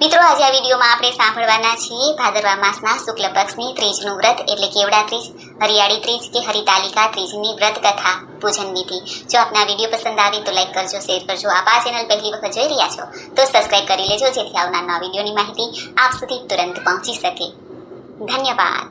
મિત્રો, આજે આ વિડીયોમાં આપણે સાંભળવાના છીએ ભાદરવા માસના શુક્લ પક્ષની ત્રીજનું વ્રત એટલે કેવડા ત્રીજ, હરિયાળી ત્રીજ કે હરિતાલિકા ત્રીજની વ્રત કથા પૂજન વિધિ. જો આપને આ વિડીયો પસંદ આવે તો લાઈક કરજો, શેર કરજો. આપ આ ચેનલ પહેલી વખત જોઈ રહ્યા છો તો સબસ્ક્રાઇબ કરી લેજો, જેથી આવનાર નવા વિડીયોની માહિતી આપ સુધી તુરંત પહોંચી શકે. ધન્યવાદ.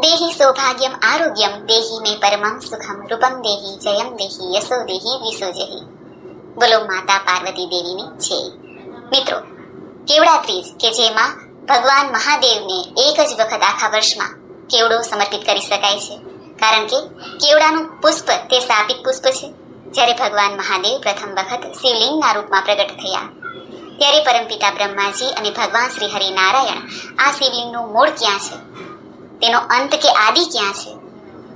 દેહી સૌભાગ્યમ આરોગ્યમ દેહી મે પરમં સુખમ રૂપમ દેહી જયમ દેહી યશો દેહી વિસોજહી. બોલો માતા પાર્વતી દેવીની છે. મિત્રો, કેવડા ત્રીજ કે જેમાં ભગવાન મહાદેવને એક જ વખત આખા વર્ષમાં કેવડો સમર્પિત કરી શકાય છે, કારણ કે કેવડાનું પુષ્પ તે શાપિત પુષ્પ છે. જ્યારે ભગવાન મહાદેવ પ્રથમ વખત શિવલિંગના રૂપમાં પ્રગટ થયા ત્યારે પરમપિતા બ્રહ્માજી અને ભગવાન શ્રી હરિનારાયણ આ શિવલિંગનું મૂળ ક્યાં છે, તેનો અંત કે આદિ ક્યાં છે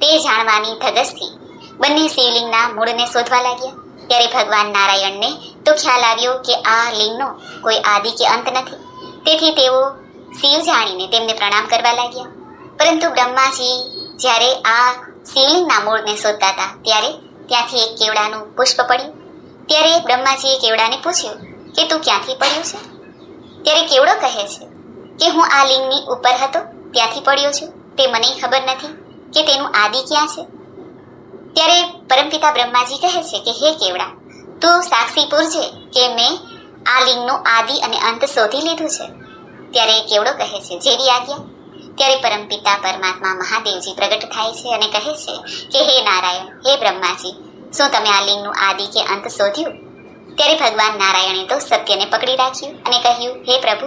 તે જાણવાની ધગશથી બંને શિવલિંગના મૂળને શોધવા લાગ્યા. ત્યારે ભગવાન નારાયણને તો ખ્યાલ આવ્યો કે આ લિંગનો કોઈ આદિ કે અંત નથી. તેથી તેઓ શિવ જાણીને તેમને પ્રણામ કરવા લાગ્યા. પરંતુ બ્રહ્માજી જ્યારે આ શિવલિંગના મૂળને શોધતા હતા ત્યારે ત્યાંથી એક કેવડાનું પુષ્પ પડ્યું. ત્યારે બ્રહ્માજીએ કેવડાને પૂછ્યું કે તું ક્યાંથી પડ્યું છે? ત્યારે કેવડો કહે છે કે હું આ લિંગની ઉપર હતો ત્યાંથી પડ્યો છું, તે મને ખબર નથી કે તેનું આદિ ક્યાં છે. ત્યારે પરમપિતા બ્રહ્માજી કહે છે કે હે કેવડા, તું સાક્ષી પૂરજે કે મેં આ લિંગનું આદિ અને અંત શોધી લીધું છે. ત્યારે કેવડો કહે છે જેવી આજ્ઞા. ત્યારે પરમપિતા પરમાત્મા મહાદેવજી પ્રગટ થાય છે અને કહે છે કે હે નારાયણ, હે બ્રહ્માજી, શું તમે આ લિંગનું આદિ કે અંત શોધ્યું? ત્યારે ભગવાન નારાયણે તો સત્યને પકડી રાખ્યું અને કહ્યું, હે પ્રભુ,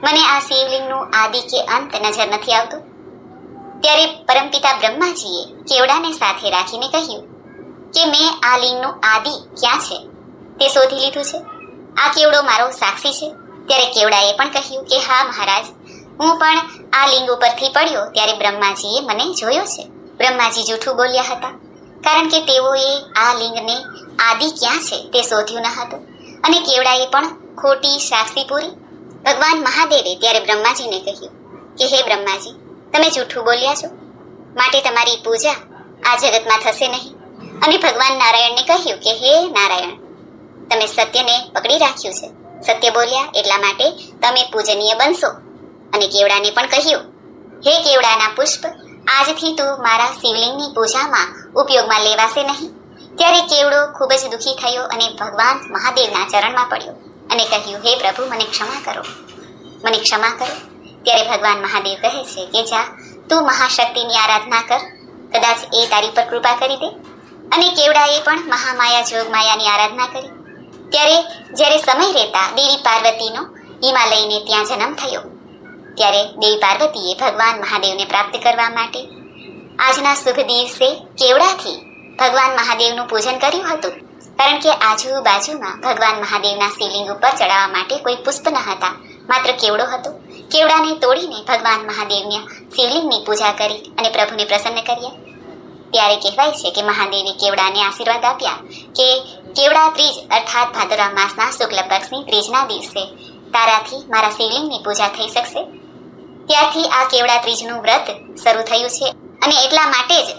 મને આ શિવલિંગનું આદિ કે અંત નજર નથી આવતું. ત્યારે પરમપિતા બ્રહ્માજીએ કેવડાને સાથે રાખીને કહ્યું કે મેં આ લિંગનું આદિ ક્યાં છે તે શોધી લીધું છે. આ કેવડો મારો સાક્ષી છે. ત્યારે કેવડાએ પણ કહ્યું કે હા મહારાજ, હું પણ આ લિંગ ઉપરથી પડ્યો ત્યારે બ્રહ્માજીએ મને જોયો છે. બ્રહ્માજી જૂઠું બોલ્યા હતા, કારણ કે તેઓએ આ લિંગને આદિ ક્યાં છે તે શોધ્યું ન હતું અને કેવડાએ પણ ખોટી સાક્ષી પૂરી. ભગવાન મહાદેવે ત્યારે બ્રહ્માજીને કહ્યું કે હે બ્રહ્માજી, તમે જૂઠું બોલ્યા છો, માટે તમારી પૂજા આ જગતમાં થશે નહીં. અને ભગવાન નારાયણને કહ્યું કે હે નારાયણ, તમે સત્યને પકડી રાખ્યું છે, સત્ય બોલ્યા એટલા માટે તમે પૂજનીય બનશો. અને કેવડાને પણ કહ્યું, હે કેવડાના પુષ્પ, આજથી તું મારા શિવલિંગની પૂજામાં ઉપયોગમાં લેવાશે નહીં. ત્યારે કેવડો ખૂબ જ દુઃખી થયો અને ભગવાન મહાદેવના ચરણમાં પડ્યો અને કહ્યું, હે પ્રભુ, મને ક્ષમા કરો, મને ક્ષમા કરો. ત્યારે ભગવાન મહાદેવ કહે છે કે જા, તું મહાશક્તિની આરાધના કર, કદાચ એ તારી પર કૃપા કરી દે. અને કેવડાએ પણ મહામાયા જોગમાયાની આરાધના કરી. ત્યારે જ્યારે સમય રહેતા દેવી પાર્વતીનો હિમાલયને ત્યાં જન્મ થયો. ત્યારે દેવી પાર્વતીએ ભગવાન મહાદેવને પ્રાપ્ત કરવા માટે આજના શુભ દિવસે કેવડાથી ભગવાન મહાદેવનું પૂજન કર્યું હતું, કારણ કે આજુબાજુમાં ભગવાન મહાદેવના શિવલિંગ ઉપર ચડાવવા માટે કોઈ પુષ્પ ન હતા, માત્ર કેવડો હતો. કેવડાને તોડીને ભગવાન મહાદેવના શિવલિંગની પૂજા કરી અને પ્રભુને પ્રસન્ન કર્યા. ત્યારે કહેવાય છે કે મહાદેવે કેવડાને આશીર્વાદ આપ્યા કે કેવડા ત્રીજ અર્થાત ભાદરવા માસના શુક્લ પક્ષની ત્રીજના દિવસે તારાથી મારા શિવલિંગની પૂજા થઈ શકશે. ત્યારથી આ કેવડા ત્રીજનું વ્રત શરૂ થયું છે અને એટલા માટે જ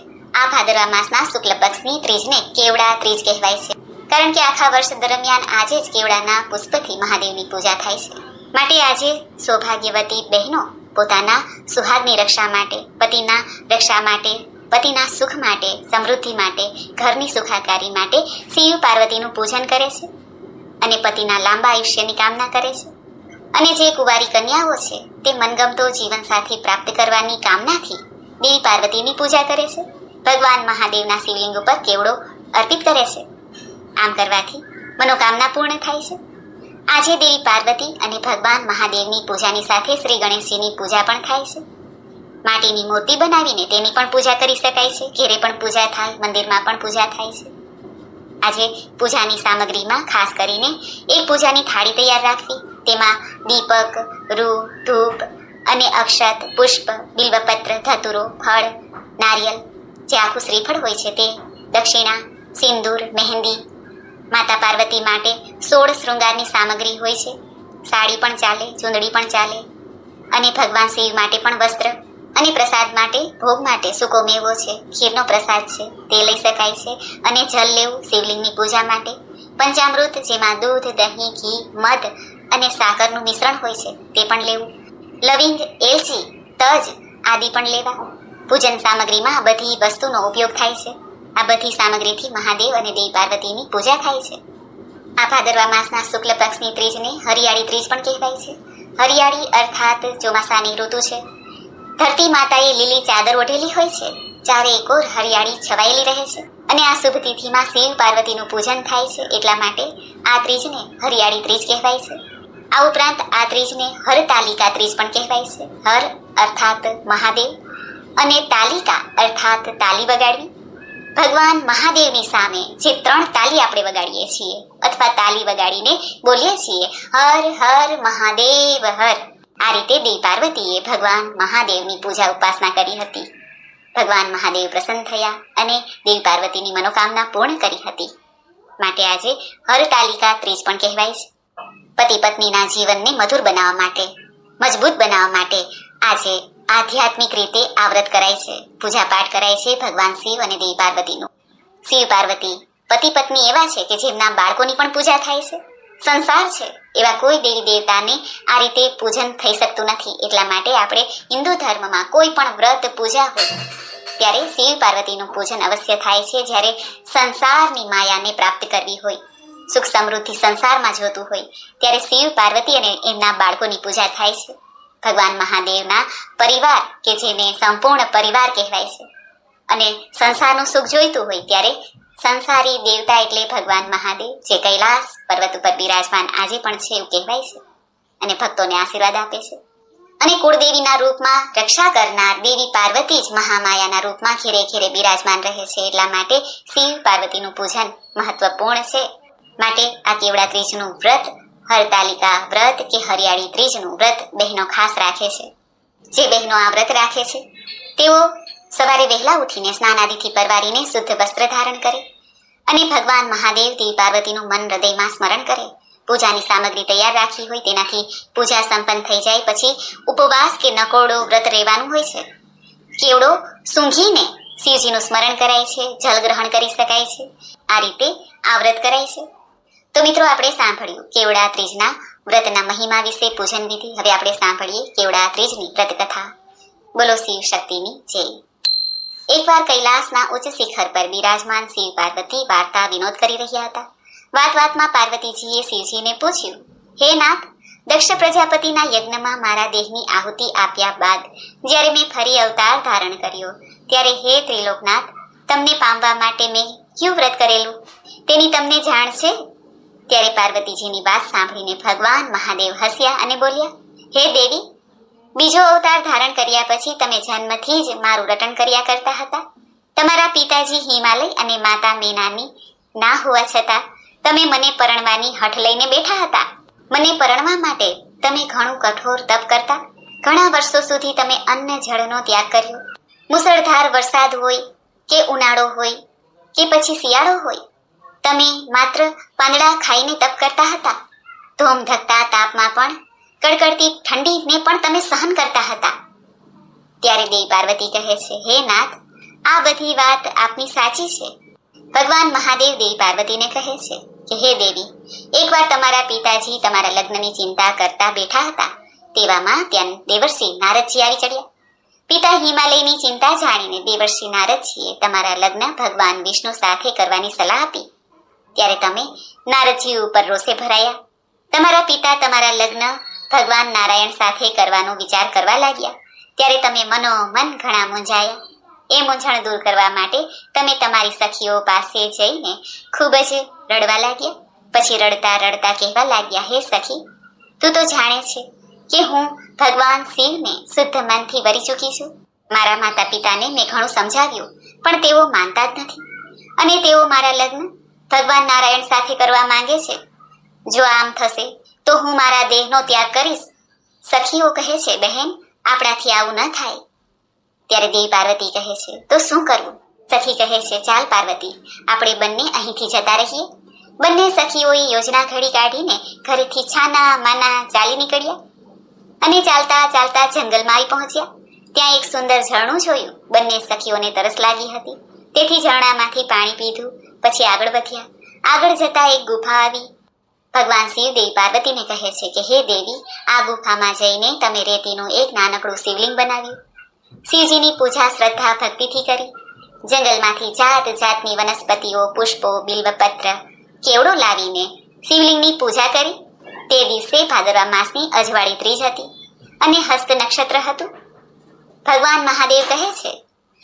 આ ભાદરવા માસના શુક્લ પક્ષની ત્રીજને કેવડા ત્રીજ કહેવાય છે, કારણ કે આખા વર્ષ દરમિયાન આજે જ કેવડાના પુષ્પથી મહાદેવની પૂજા થાય છે. માટે આજે સૌભાગ્યવતી બહેનો પોતાના સુહાગની રક્ષા માટે, પતિના રક્ષા માટે, પતિના સુખ માટે, સમૃદ્ધિ માટે, ઘરની સુખાકારી માટે શિવ પાર્વતીનું પૂજન કરે છે અને પતિના લાંબા આયુષ્યની કામના કરે છે. અને જે કુંવારી કન્યાઓ છે તે મનગમતો જીવનસાથી પ્રાપ્ત કરવાની કામનાથી દેવી પાર્વતીની પૂજા કરે છે, ભગવાન મહાદેવના શિવલિંગ ઉપર કેવડો અર્પિત કરે છે. આમ કરવાથી મનોકામના પૂર્ણ થાય છે. આજે દેવી પાર્વતી અને ભગવાન મહાદેવની પૂજાની સાથે શ્રી ગણેશજીની પૂજા પણ થાય છે. માટીની મૂર્તિ બનાવીને તેની પણ પૂજા કરી શકાય છે. ઘેરે પણ પૂજા થાય, મંદિરમાં પણ પૂજા થાય છે. આજે પૂજાની સામગ્રીમાં ખાસ કરીને એક પૂજાની થાળી તૈયાર રાખવી, તેમાં દીપક, રૂ, ધૂપ અને અક્ષત, પુષ્પ, બિલ્વપત્ર, ધતુરો, ફળ, નારિયેલ, જે આખું શ્રીફળ હોય છે તે, દક્ષિણા, સિંદૂર, મહેંદી. માતા પાર્વતી માટે 16 શૃંગારની સામગ્રી હોય છે. સાડી પણ ચાલે, ચૂંદડી પણ ચાલે. અને ભગવાન શિવ માટે પણ વસ્ત્ર. અને પ્રસાદ માટે, ભોગ માટે સૂકો મેવો છે, ખીરનો પ્રસાદ છે તે લઈ શકાય છે. અને જલ લેવું શિવલિંગની પૂજા માટે. પંચામૃત જેમાં દૂધ, દહીં, ઘી, મધ અને સાકરનું મિશ્રણ હોય છે તે પણ લેવું. લવિંગ, એલચી, તજ આદિ પણ લેવા. પૂજન સામગ્રીમાં આ બધી વસ્તુનો ઉપયોગ થાય છે. આ બધી સામગ્રીથી મહાદેવ અને દેવી પાર્વતીની પૂજા થાય છે. આ ભાદરવા માસના શુક્લ પક્ષની ત્રીજને હરિયાળી ત્રીજ પણ કહેવાય છે. હરિયાળી અર્થાત ચોમાસાની ઋતુ છે. ધરતી માતાએ લીલી ચાદર ઓઢેલી હોય છે. ચારે એકોર હરિયાળી છવાયેલી રહે છે અને આ શુભ તિથિમાં શિવ પાર્વતીનું પૂજન થાય છે. એટલા માટે આ ત્રીજને હરિયાળી ત્રીજ કહેવાય છે. આ ઉપરાંત આ ત્રીજને હરતાલિકા ત્રીજ પણ કહેવાય છે. હર અર્થાત મહાદેવ અને તાલિકા અર્થાત તાલી વગાડવી. ભગવાન મહાદેવની સામે જે 3 તાલી આપણે વગાડીએ છીએ અથવા તાલી વગાડીને બોલીએ છીએ હર હર મહાદેવ હર, આ રીતે દેવી પાર્વતીએ ભગવાન મહાદેવની પૂજા ઉપાસના કરી હતી. ભગવાન મહાદેવ પ્રસન્ન થયા અને દેવી પાર્વતીની મનોકામના પૂર્ણ કરી હતી. માટે આજે હરતાલિકા ત્રીજ પણ કહેવાય છે. પતિ પત્નીના જીવનને મધુર બનાવવા માટે, મજબૂત બનાવવા માટે આજે આધ્યાત્મિક રીતે આ વ્રત કરાય છે, પૂજા પાઠ કરાય છે ભગવાન શિવ અને દેવી પાર્વતીનું. શિવ પાર્વતી પતિ પત્ની એવા છે કે જેમના બાળકોની પણ પૂજા થાય છે. સંસાર છે એવા કોઈ દેવી દેવતાને આ રીતે પૂજન થઈ શકતું નથી. એટલા માટે આપણે હિન્દુ ધર્મમાં કોઈ પણ વ્રત પૂજા હોય ત્યારે શિવ પાર્વતીનું પૂજન અવશ્ય થાય છે. જ્યારે સંસારની માયાને પ્રાપ્ત કરવી હોય, સુખ સમૃદ્ધિ સંસારમાં જોતું હોય ત્યારે શિવ પાર્વતી અને એમના બાળકોની પૂજા થાય છે. ભગવાન મહાદેવના પરિવાર કે જેને સંપૂર્ણ પરિવાર કહેવાય છે અને સંસારનું સુખ જોઈતું હોય ત્યારે સંસારી દેવતા એટલે ભગવાન મહાદેવ જે કૈલાસ પર્વત ઉપર બિરાજમાન આજે પણ છે એવું કહેવાય છે અને ભક્તોને આશીર્વાદ આપે છે. અને કુળદેવીના રૂપમાં રક્ષા કરનાર દેવી પાર્વતી જ મહામાયાના રૂપમાં ઘેરે ઘેરે બિરાજમાન રહે છે. એટલા માટે શિવ પાર્વતીનું પૂજન મહત્વપૂર્ણ છે. માટે આ કેવડા ત્રીજનું વ્રત, હરતાલિકા વ્રત કે હરિયાળી ત્રીજનું વ્રત બહેનો ખાસ રાખે છે. જે બહેનો આ વ્રત રાખે છે તેઓ સવારે વહેલા ઉઠીને સ્નાન આદિથી પરવારીને શુદ્ધ વસ્ત્ર ધારણ કરે અને ભગવાન મહાદેવ દેવી પાર્વતીનું મન હૃદયમાં સ્મરણ કરે. પૂજાની સામગ્રી તૈયાર રાખી હોય તેનાથી પૂજા સંપન્ન થઈ જાય પછી ઉપવાસ કે નકોરડો વ્રત રહેવાનું હોય છે. કેવડો સૂંઘીને શિવજીનું સ્મરણ કરાય છે, જલ ગ્રહણ કરી શકાય છે. આ રીતે આ વ્રત કરાય છે. તો મિત્રો આપણે સાંભળ્યું કેવડા ત્રીજના વ્રતના મહિમા વિશે, પૂજન વિધિ. હવે આપણે સાંભળીએ કેવડા ત્રીજની વ્રત કથા. બોલો શિવ શક્તિની જય. એકવાર કૈલાસના ઉચ્ચ શિખર પર બિરાજમાન શિવ પાર્વતી વાર્તા વિનોદ કરી રહ્યા હતા. વાતમાં પાર્વતીજીએ શિવજીને પૂછ્યું, હે નાથ, દક્ષ પ્રજાપતિના યજ્ઞમાં મારા દેહની આહુતિ આપ્યા બાદ જ્યારે મેં ફરી અવતાર ધારણ કર્યો ત્યારે હે ત્રિલોકનાથ, તમને પામવા માટે મેં કયું વ્રત કરેલું તેની તમને જાણ છે? ત્યારે પાર્વતીજીની વાત સાંભળીને ભગવાન મહાદેવ હસ્યા અને બોલ્યા, હે દેવી, બીજો અવતાર ધારણ કર્યા પછી તમે જન્મથી જ મારું રટણ કર્યા કરતા હતા. તમારા પિતાજી હિમાલય અને માતા મેનાની ના હોવા છતાં તમે મને પરણવાની હઠ લઈને બેઠા હતા. મને પરણવા માટે તમે ઘણું કઠોર તપ કરતા. ઘણા વર્ષો સુધી તમે અન્ન જળનો ત્યાગ કર્યો. મુસળધાર વરસાદ હોય કે ઉનાળો હોય કે પછી શિયાળો હોય, તમે માત્ર પાંદડા ખાઈને તપ કરતા હતા. ધોમ ધકતા તાપમાં પણ, કડકડતી ઠંડીને પણ તમે સહન કરતા હતા. ત્યારે દેવી પાર્વતી કહે છે, હે નાથ, આ બધી વાત આપની સાચી છે. ભગવાન મહાદેવ દેવી પાર્વતીને કહે છે કે હે દેવી, એકવાર તમારા પિતાજી તમારા લગ્નની ચિંતા કરતા બેઠા હતા. તેવામાં ત્યાં દેવર્ષિ નારદજી આવી ચડ્યા. પિતા હિમાલયની ચિંતા જાણીને દેવર્ષિ નારદજીએ તમારા લગ્ન ભગવાન વિષ્ણુ સાથે કરવાની સલાહ આપી. ત્યારે તમે નારદજી ઉપર રોષે ભરાયા. તમારા પિતા તમારા લગ્ન ભગવાન નારાયણ સાથે કરવાનો વિચાર કરવા લાગ્યા. ત્યારે તમે મનોમન ઘણા મૂંઝાયા. એ મૂંઝાણ દૂર કરવા માટે તમે તમારી સખીઓ પાસે જઈને ખૂબ જ રડવા લાગ્યા. પછી રડતા રડતા કહેવા લાગ્યા, હે સખી, તું તો જાણે છે કે હું ભગવાન શિવને શુદ્ધ મનથી વરી ચૂકી છું. મારા માતા પિતાને મેં ઘણું સમજાવ્યું પણ તેઓ માનતા જ નથી અને તેઓ મારા લગ્ન ભગવાન નારાયણ સાથે કરવા માંગે છે. જો આમ થશે તો હું મારા દેહનો ત્યાગ કરીશ. સખીઓ કહે છે, બહેન, આપણાથી આવું ન થાય. ત્યારે દેવી પાર્વતી કહે છે, તો શું કરવું? સખી કહે છે, ચાલ પાર્વતી, આપણે બંને અહીંથી જતા રહીએ. બંને સખીઓએ યોજના ઘડી કાઢીને ઘરેથી છાના માના ચાલી નીકળ્યા અને ચાલતા ચાલતા જંગલમાં આવી પહોંચ્યા. ત્યાં એક સુંદર ઝરણું જોયું. બંને સખીઓને તરસ લાગી હતી, તેથી ઝરણામાંથી પાણી પીધું. પછી આગળ વધ્યા. આગળ જતા એક ગુફા આવી. ભગવાન શિવ દેવી પાર્વતીને કહે છે કે હે દેવી, આ ગુફામાં જઈને તમે રેતીનું એક નાનકડું શિવલિંગ બનાવ્યું, શિવજીની પૂજા શ્રદ્ધા ભક્તિથી કરી, જંગલમાંથી જાત જાતની વનસ્પતિઓ, પુષ્પો, બિલ્વપત્ર, કેવડો લાવીને શિવલિંગની પૂજા કરી. તે દિવસે ભાદરવા માસની અજવાળી ત્રીજ હતી અને હસ્ત નક્ષત્ર હતું. ભગવાન મહાદેવ કહે છે,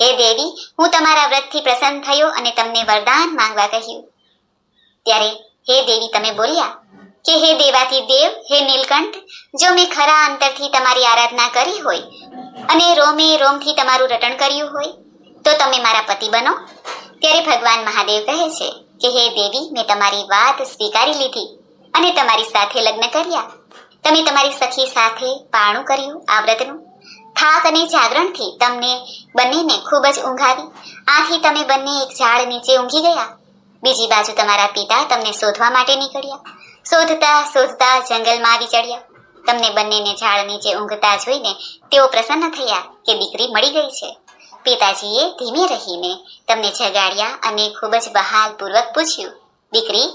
હે દેવી, હું તમારા વ્રતથી પ્રસન્ન થયો અને તમને વરદાન માંગવા કહ્યું. ત્યારે હે દેવી તમે બોલ્યા કે હે દેવાથી દેવ, હે નીલકંઠ, જો મેં ખરા અંતરથી તમારી આરાધના કરી હોય અને રોમે રોમથી તમારું રટણ કર્યું હોય તો તમે મારા પતિ બનો. ત્યારે ભગવાન મહાદેવ કહે છે કે હે દેવી, મેં તમારી વાત સ્વીકારી લીધી અને તમારી સાથે લગ્ન કર્યા. તમે તમારી સખી સાથે પારણું કર્યું આ વ્રતનું. થાક અને જાગરણથી તમને બંનેને ખૂબ જ ઊંઘ આવી. આથી તમે બંને એક ઝાડ નીચે ઊંઘી ગયા. બીજી બાજુ તમારા પિતા તમને શોધવા માટે નીકળ્યા. શોધતા શોધતા જંગલમાં આવી ચડ્યા. તમને બંનેને ઝાડ નીચે ઊંઘતા જોઈને તેઓ પ્રસન્ન થયા કે દીકરી મળી ગઈ છે. પિતાજીએ ધીમે રહીને તમને જગાડ્યા અને ખૂબ જ બહાલપૂર્વક પૂછ્યું, દીકરી,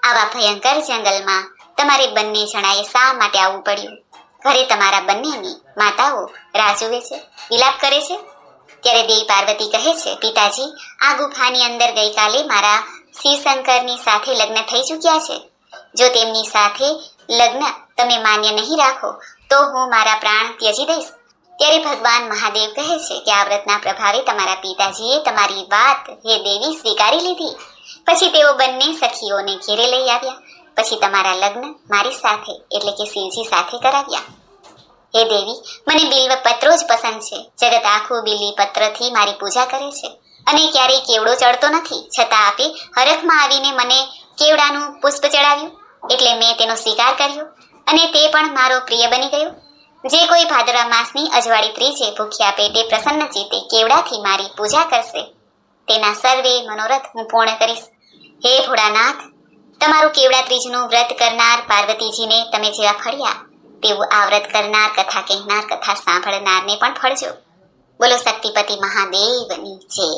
આવા ભયંકર જંગલમાં તમારે બંને જણાએ શા માટે આવવું પડ્યું? ઘરે તમારા બંનેની માતાઓ રાહ જુએ છે, વિલાપ કરે છે. ત્યારે દેવી પાર્વતી કહે છે, પિતાજી, આ ગુફાની અંદર ગઈકાલે મારા શિવશંકરની સાથે લગ્ન થઈ ચૂક્યા છે. જો તેમની સાથે લગ્ન તમે માન્ય નહીં રાખો તો હું મારા પ્રાણ ત્યજી દઈશ. ત્યારે ભગવાન મહાદેવ કહે છે કે આ વ્રતના પ્રભાવે તમારા પિતાજીએ તમારી વાત હે દેવી સ્વીકારી લીધી. પછી તેઓ બંને સખીઓને ઘેરે લઈ આવ્યા. પછી તમારા લગ્ન મારી સાથે એટલે કે શિવજી સાથે કરાવ્યા. હે દેવી, મને બિલ્વ પત્રો જ પસંદ છે. જગત આખું બિલ્લી પત્રથી મારી પૂજા કરે છે અને ક્યારેય કેવડો ચડતો નથી. છતાં આપે હરખમાં આવીને મને કેવડાનું પુષ્પ ચડાવ્યું એટલે મેં તેનો સ્વીકાર કર્યો અને તે પણ મારો પ્રિય બની ગયો. જે કોઈ ભાદરવા માસની અજવાળી ત્રીજે ભૂખ્યા પેટે પ્રસન્ન ચિત્તે કેવડાથી મારી પૂજા કરશે તેના સર્વે મનોરથ હું પૂર્ણ કરીશ. હે ભોળાનાથ, તમારું કેવડા ત્રીજનું વ્રત કરનાર પાર્વતીજીને તમે જેવા ફળ્યા તેવું આ વ્રત કરનાર, કથા કહેનાર, કથા સાંભળનારને પણ ફળજો. બોલો શક્તિપતિ મહાદેવની જય.